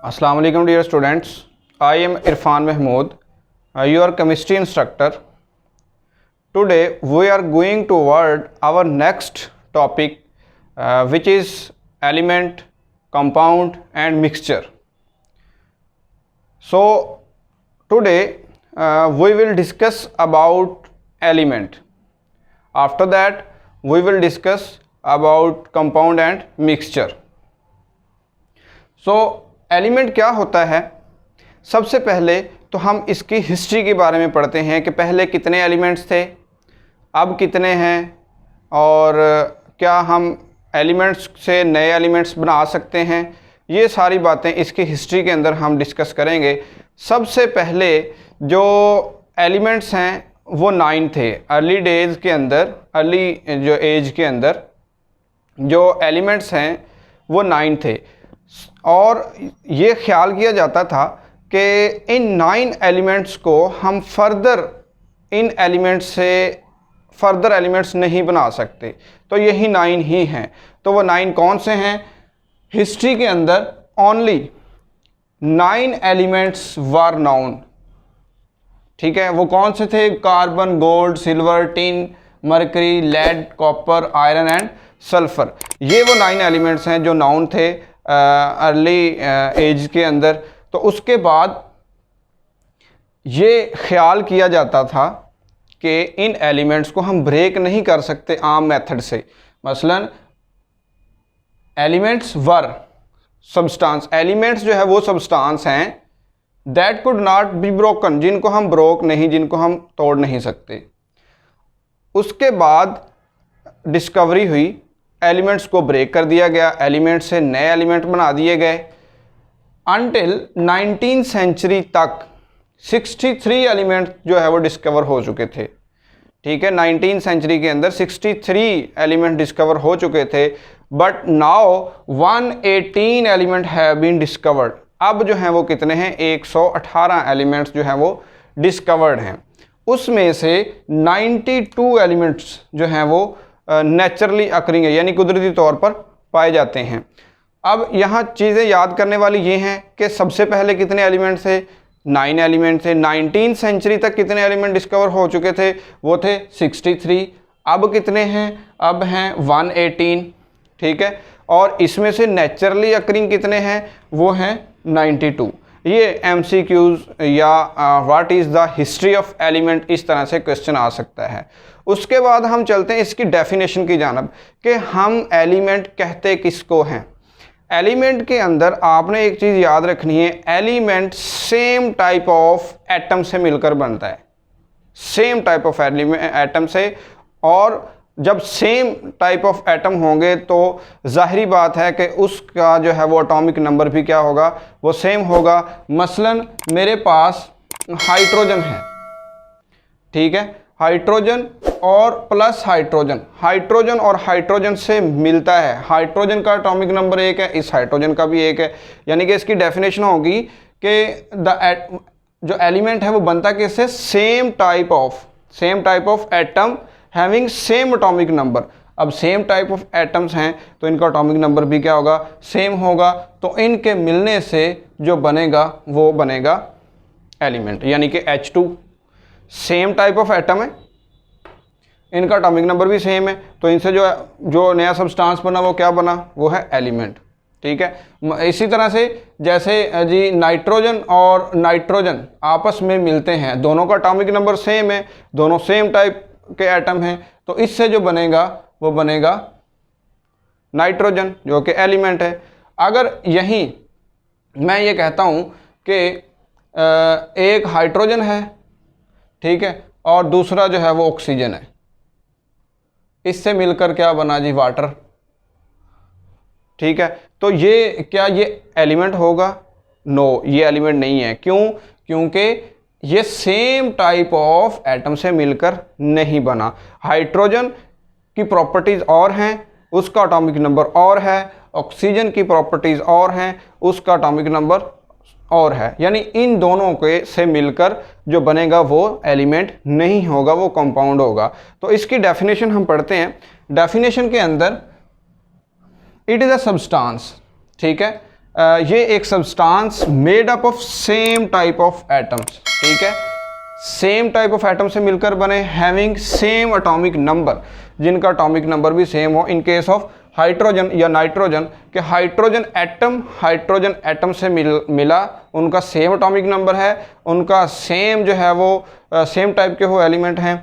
Assalamu alaikum dear students, I am Irfan Mahmood, your chemistry instructor. Today we are going toward our next topic which is element, compound and mixture. So today we will discuss about element. After that we will discuss about compound and mixture. So element क्या होता है? सबसे पहले तो हम इसकी history के बारे में पढ़ते हैं कि पहले कितने एलिमेंट्स थे, अब कितने हैं, और क्या हम एलिमेंट्स से नए एलिमेंट्स बना सकते हैं. ये सारी बातें इसकी हिस्ट्री के अंदर हम डिस्कस करेंगे. सबसे पहले जो एलिमेंट्स हैं वो 9 थे. अर्ली डेज़ के अंदर, अर्ली जो एज के अंदर जो एलिमेंट्स हैं वो 9 थे, और ये ख्याल किया जाता था कि इन 9 एलिमेंट्स को हम इन एलिमेंट्स से फर्दर एलिमेंट्स नहीं बना सकते, तो यही 9 ही हैं. तो वो 9 कौन से हैं? हिस्ट्री के अंदर ओनली 9 एलिमेंट्स वर नाउन. ठीक है, वो कौन से थे? Carbon, gold, silver, tin, mercury, lead, copper, iron and sulphur. ये वो 9 एलिमेंट्स हैं जो नाउन थे अर्ली एज के अंदर. तो उसके बाद ये ख्याल किया जाता था कि इन एलिमेंट्स को हम ब्रेक नहीं कर सकते आम मेथड से. मसलन एलिमेंट्स वर सब्सटेंस, एलिमेंट्स जो है वो सब्सटेंस हैं that could not be broken, जिनको हम जिनको हम तोड़ नहीं सकते. उसके बाद डिस्कवरी हुई, एलिमेंट्स को ब्रेक कर दिया गया, एलिमेंट से नए एलिमेंट बना दिए गए. अनटिल 19th सेंचुरी तक 63 एलिमेंट जो है वो डिस्कवर हो चुके थे. ठीक है, 19th सेंचुरी के अंदर 63 एलिमेंट डिस्कवर हो चुके थे. But now 118 element have been discovered. अब जो हैं वो कितने हैं? 118 एलिमेंट्स जो हैं वो डिस्कवर्ड हैं. उसमें से 92 एलिमेंट्स जो हैं वो नेचुरली अकरिंग है, यानी कुदरती तौर पर पाए जाते हैं. अब यहाँ चीज़ें याद करने वाली ये हैं कि सबसे पहले कितने एलिमेंट थे? 9 एलिमेंट थे. 19th सेंचुरी तक कितने एलिमेंट डिस्कवर हो चुके थे? वो थे 63. अब कितने हैं? अब हैं 118. ठीक है, और इसमें से नेचुरली अकरिंग कितने हैं? वो हैं 92. ये MCQs या what is the history of element, इस तरह से क्वेश्चन आ सकता है. उसके बाद हम चलते हैं इसकी डेफिनेशन की जानब कि हम एलिमेंट कहते किसको हैं. एलिमेंट के अंदर आपने एक चीज़ याद रखनी है, element same type of atom से मिलकर बनता है, सेम टाइप ऑफ एटम से. और जब सेम टाइप ऑफ एटम होंगे तो ज़ाहिरी बात है कि उसका जो है वो एटॉमिक नंबर भी क्या होगा? वो सेम होगा. मसलन मेरे पास हाइड्रोजन है. ठीक है, हाइड्रोजन और प्लस हाइड्रोजन और हाइड्रोजन से मिलता है. हाइड्रोजन का एटॉमिक नंबर 1 है, इस हाइड्रोजन का भी 1 है. यानी कि इसकी डेफिनेशन होगी कि जो एलिमेंट है वो बनता किससे? Same type of atom having same atomic number. अब सेम टाइप ऑफ एटम्स हैं तो इनका एटॉमिक नंबर भी क्या होगा? सेम होगा. तो इनके मिलने से जो बनेगा वो बनेगा एलिमेंट, यानी कि H2. Same type of atom है, इनका एटॉमिक नंबर भी सेम है, तो इनसे जो नया सब्सटेंस बना वो क्या बना? वो है एलिमेंट. ठीक है, इसी तरह से जैसे जी नाइट्रोजन और नाइट्रोजन आपस में मिलते हैं, दोनों का एटॉमिक नंबर सेम है, दोनों सेम टाइप के एटम हैं, तो इससे जो बनेगा वो बनेगा नाइट्रोजन, जो कि एलिमेंट है. अगर यहीं मैं ये कहता हूँ कि एक हाइड्रोजन है, ठीक है, और दूसरा जो है वो ऑक्सीजन है, इससे मिलकर क्या बना जी? वाटर. ठीक है, तो ये क्या ये एलिमेंट होगा? नो, ये एलिमेंट नहीं है. क्यों? क्योंकि ये सेम टाइप ऑफ एटम से मिलकर नहीं बना. हाइड्रोजन की प्रॉपर्टीज़ और हैं, उसका एटॉमिक नंबर और है. ऑक्सीजन की प्रॉपर्टीज़ और हैं, उसका एटॉमिक नंबर और है, यानी इन दोनों के से मिलकर जो बनेगा वो एलिमेंट नहीं होगा, वो कंपाउंड होगा। तो इसकी डेफिनेशन हम पढ़ते हैं। डेफिनेशन के अंदर इट इज़ अ सब्सटेंस, ठीक है, ये एक substance made up of same type of atoms, ठीक है, सेम टाइप ऑफ एटम से मिलकर बने, हैविंग सेम एटॉमिक नंबर, जिनका एटॉमिक नंबर भी सेम हो। इन केस ऑफ हाइड्रोजन या नाइट्रोजन के हाइड्रोजन एटम से मिला, उनका सेम एटॉमिक नंबर है, उनका सेम जो है वो सेम टाइप के वो एलिमेंट हैं।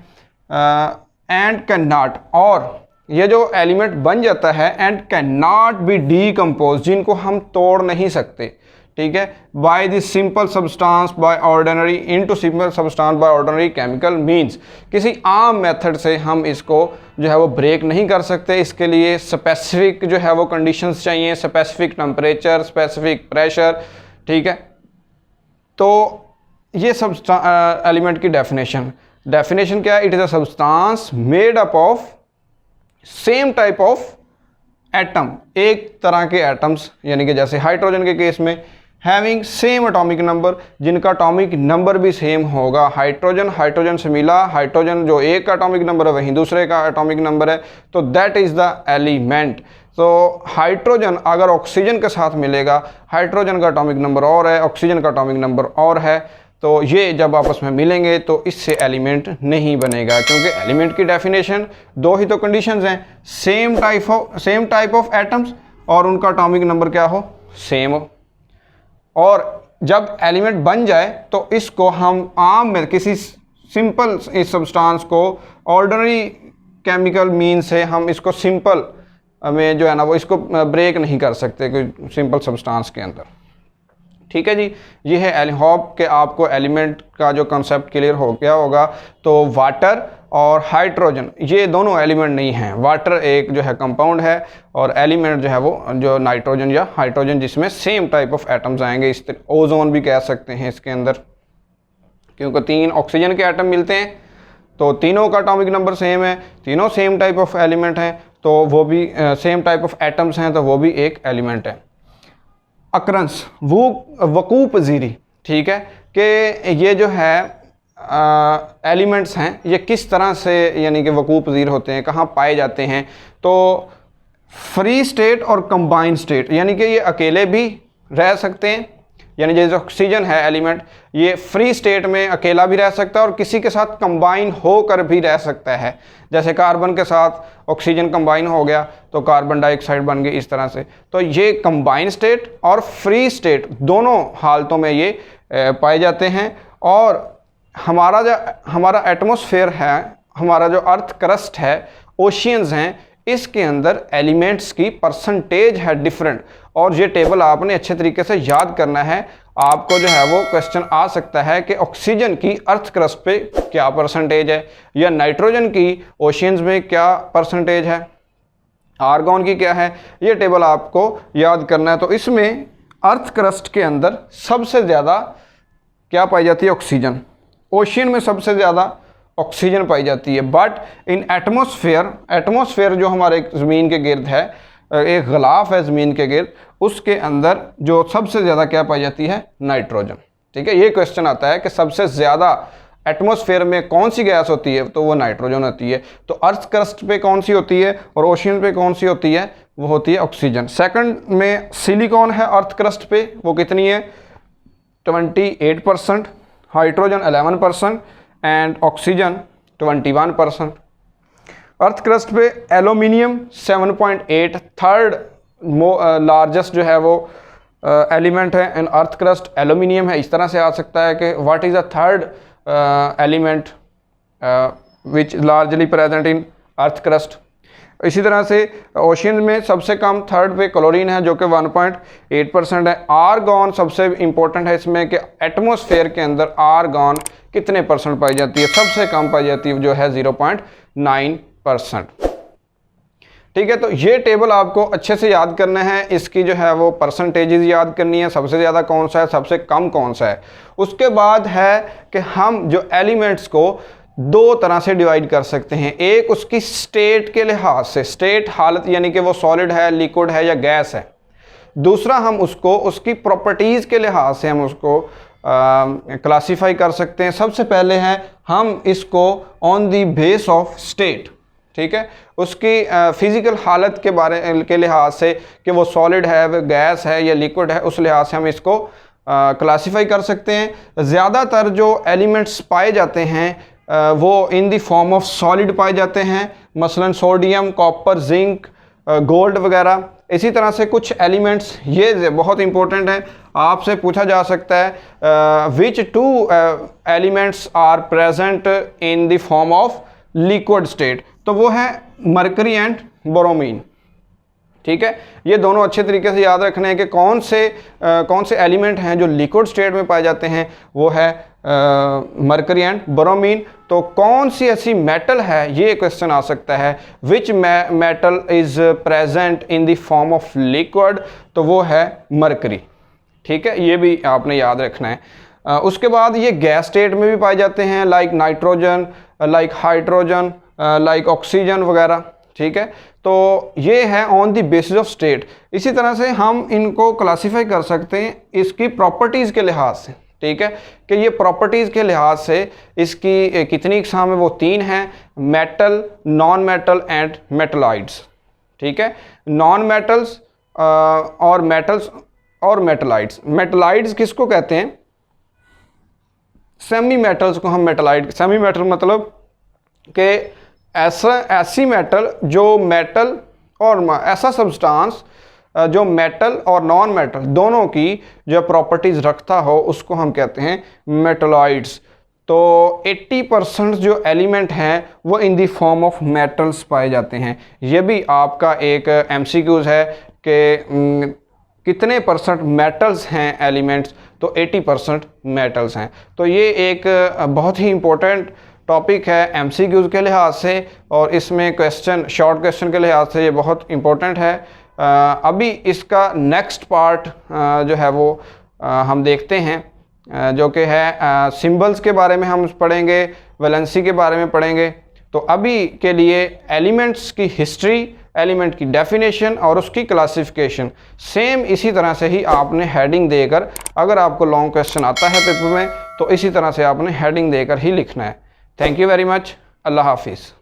एंड कैन नॉट, और ये जो एलिमेंट बन जाता है and can not be decompose, जिनको हम तोड़ नहीं सकते, ठीक है, by this simple substance by ordinary into simple substance by ordinary chemical means, किसी आम मेथड से हम इसको जो है वो ब्रेक नहीं कर सकते। इसके लिए स्पेसिफिक जो है वो कंडीशंस चाहिए, स्पेसिफिक टेम्परेचर, स्पेसिफिक प्रेशर, ठीक है। तो ये सब एलिमेंट की डेफिनेशन क्या है? It is a substance made up of same type of atom, एक तरह के एटम्स, यानी कि जैसे हाइड्रोजन के केस में हैविंग सेम एटॉमिक नंबर, जिनका एटॉमिक नंबर भी सेम होगा। हाइड्रोजन से मिला, हाइड्रोजन जो एक का एटॉमिक नंबर है वहीं दूसरे का एटॉमिक नंबर है, तो दैट इज़ द एलिमेंट। तो हाइड्रोजन अगर ऑक्सीजन के साथ मिलेगा, हाइड्रोजन का एटॉमिक नंबर और है, ऑक्सीजन का एटॉमिक नंबर और है, तो ये जब आपस में मिलेंगे तो इससे एलिमेंट नहीं बनेगा, क्योंकि एलिमेंट की डेफिनेशन दो ही तो कंडीशंस हैं, सेम टाइप ऑफ एटम्स और उनका एटॉमिक नंबर क्या हो, सेम हो। और जब एलिमेंट बन जाए तो इसको हम आम में किसी सिंपल इस सब्सटेंस को ऑर्डिनरी केमिकल मीन से हम इसको सिंपल में जो है ना वो इसको ब्रेक नहीं कर सकते कोई सिंपल सब्सटेंस के अंदर, ठीक है जी। ये है होप कि आपको एलिमेंट का जो कंसेप्ट क्लियर हो गया होगा। तो वाटर और हाइड्रोजन ये दोनों एलिमेंट नहीं हैं, वाटर एक जो है कंपाउंड है और एलिमेंट जो है वो जो नाइट्रोजन या हाइड्रोजन, जिसमें सेम टाइप ऑफ एटम्स आएंगे। इस तरह ओजोन भी कह सकते हैं इसके अंदर, क्योंकि 3 ऑक्सीजन के एटम मिलते हैं तो तीनों का एटॉमिक नंबर सेम है, तीनों सेम टाइप ऑफ एलिमेंट हैं, तो वो भी सेम टाइप ऑफ एटम्स हैं, तो वो भी एक एलिमेंट है। अक्रंस वकूफ़ पजीरी, ठीक है, कि ये जो है एलिमेंट्स हैं ये किस तरह से यानी कि वकूफ़ पजीर होते हैं, कहाँ पाए जाते हैं। तो फ्री स्टेट और कंबाइन स्टेट, यानी कि ये अकेले भी रह सकते हैं, यानी जैसे ऑक्सीजन है एलिमेंट, ये फ्री स्टेट में अकेला भी रह सकता है और किसी के साथ कंबाइन होकर भी रह सकता है। जैसे कार्बन के साथ ऑक्सीजन कंबाइन हो गया तो कार्बन डाइऑक्साइड बन गई, इस तरह से। तो ये कंबाइन स्टेट और फ्री स्टेट दोनों हालतों में ये पाए जाते हैं। और हमारा एटमॉस्फेयर है, हमारा जो अर्थ क्रस्ट है, ओशियंस हैं, इसके अंदर एलिमेंट्स की परसेंटेज है डिफरेंट। और ये टेबल आपने अच्छे तरीके से याद करना है। आपको जो है वो क्वेश्चन आ सकता है कि ऑक्सीजन की अर्थ क्रस्ट पे क्या परसेंटेज है, या नाइट्रोजन की ओशियंस में क्या परसेंटेज है, आर्गॉन की क्या है, ये टेबल आपको याद करना है। तो इसमें अर्थ क्रस्ट के अंदर सबसे ज़्यादा क्या पाई जाती है, ऑक्सीजन। ओशियन में सबसे ज़्यादा ऑक्सीजन पाई जाती है। बट इन एटमॉस्फेयर जो हमारे ज़मीन के गिर्द है, एक ग़िलाफ़ है ज़मीन के गिर्द, उसके अंदर जो सबसे ज़्यादा क्या पाई जाती है, नाइट्रोजन, ठीक है। ये क्वेश्चन आता है कि सबसे ज़्यादा एटमॉस्फेयर में कौन सी गैस होती है, तो वो नाइट्रोजन होती है। तो अर्थ क्रस्ट पे कौन सी होती है और ओशियन पे कौन सी होती है, वो होती है ऑक्सीजन। सेकंड में सिलिकॉन है अर्थ क्रस्ट पे, वो कितनी है, 28%, hydrogen 11% and oxygen 21%। Earth crust पे एल्यूमिनियम 7.8, थर्ड लार्जेस्ट जो है वो एलिमेंट है इन अर्थ क्रस्ट, एल्यूमिनियम है। इस तरह से आ सकता है कि what is the third element which largely present in earth crust. इसी तरह से ओशियन में सबसे कम थर्ड पे क्लोरीन है जो कि 1.8% है। आर्गॉन सबसे इम्पोर्टेंट है इसमें कि एटमॉस्फेयर के अंदर आर्गॉन कितने परसेंट पाई जाती है, सबसे कम पाई जाती है जो है 0.9%, ठीक है। तो ये टेबल आपको अच्छे से याद करना है, इसकी जो है वो परसेंटेजेस याद करनी है, सबसे ज़्यादा कौन सा है, सबसे कम कौन सा है। उसके बाद है कि हम जो एलिमेंट्स को दो तरह से डिवाइड कर सकते हैं। एक उसकी स्टेट के लिहाज से, स्टेट हालत यानी कि वो सॉलिड है, लिक्विड है या गैस है। दूसरा हम उसको उसकी प्रॉपर्टीज़ के लिहाज से हम उसको क्लासीफाई कर सकते हैं। सबसे पहले है हम इसको on the base of state, ठीक है, उसकी फिज़िकल हालत के बारे के लिहाज से कि वो सॉलिड है, वो गैस है या लिक्विड है, उस लिहाज से हम इसको क्लासीफाई कर सकते हैं। ज़्यादातर जो एलिमेंट्स पाए जाते हैं वो इन दी फॉर्म ऑफ सॉलिड पाए जाते हैं, मसलन सोडियम, कॉपर, जिंक, गोल्ड वगैरह। इसी तरह से कुछ एलिमेंट्स, ये बहुत इंपॉर्टेंट है, आपसे पूछा जा सकता है which two elements are present in the form of liquid state, तो वो है मरकरी एंड ब्रोमीन, ठीक है। ये दोनों अच्छे तरीके से याद रखने हैं कि कौन से एलिमेंट हैं जो लिक्विड स्टेट में पाए जाते हैं, वो है मरकरी एंड ब्रोमीन। तो कौन सी ऐसी मेटल है, ये क्वेश्चन आ सकता है, which metal is present in the form of liquid, तो वो है मरकरी, ठीक है, ये भी आपने याद रखना है। उसके बाद ये गैस स्टेट में भी पाए जाते हैं, like nitrogen, like hydrogen, like oxygen वगैरह, ठीक है। तो ये है on the basis of state. इसी तरह से हम इनको क्लासीफाई कर सकते हैं इसकी प्रॉपर्टीज़ के लिहाज से, ठीक है, कि ये प्रॉपर्टीज़ के लिहाज से इसकी कितनी इकसाम है, वो 3 हैं, metal, non metal and metalloids, ठीक है। नॉन मेटल्स और मेटल्स और मेटलाइड्स। मेटलाइड्स किसको कहते हैं? सेमी मेटल्स को हम मेटलाइड, सेमी मेटल मतलब कि ऐसी मेटल जो मेटल और ऐसा सब्सटेंस जो मेटल और नॉन मेटल दोनों की जो प्रॉपर्टीज़ रखता हो, उसको हम कहते हैं मेटलॉइड्स। तो 80% जो एलिमेंट हैं वो इन दी फॉर्म ऑफ मेटल्स पाए जाते हैं। ये भी आपका एक MCQs है कि कितने परसेंट मेटल्स हैं एलिमेंट्स, तो 80% मेटल्स हैं। तो ये एक बहुत ही इम्पोर्टेंट टॉपिक है MCQs के लिहाज से, और इसमें क्वेश्चन, शॉर्ट क्वेश्चन के लिहाज से ये बहुत इम्पोर्टेंट है। अभी इसका नेक्स्ट पार्ट जो है वो हम देखते हैं, जो कि है सिंबल्स के बारे में हम पढ़ेंगे, वैलेंसी के बारे में पढ़ेंगे। तो अभी के लिए एलिमेंट्स की हिस्ट्री, एलिमेंट की डेफिनेशन और उसकी क्लासिफिकेशन सेम इसी तरह से ही आपने हेडिंग देकर, अगर आपको लॉन्ग क्वेश्चन आता है पेपर में, तो इसी तरह से आपने हेडिंग देकर ही लिखना है। Thank you very much. अल्लाह हाफिज़।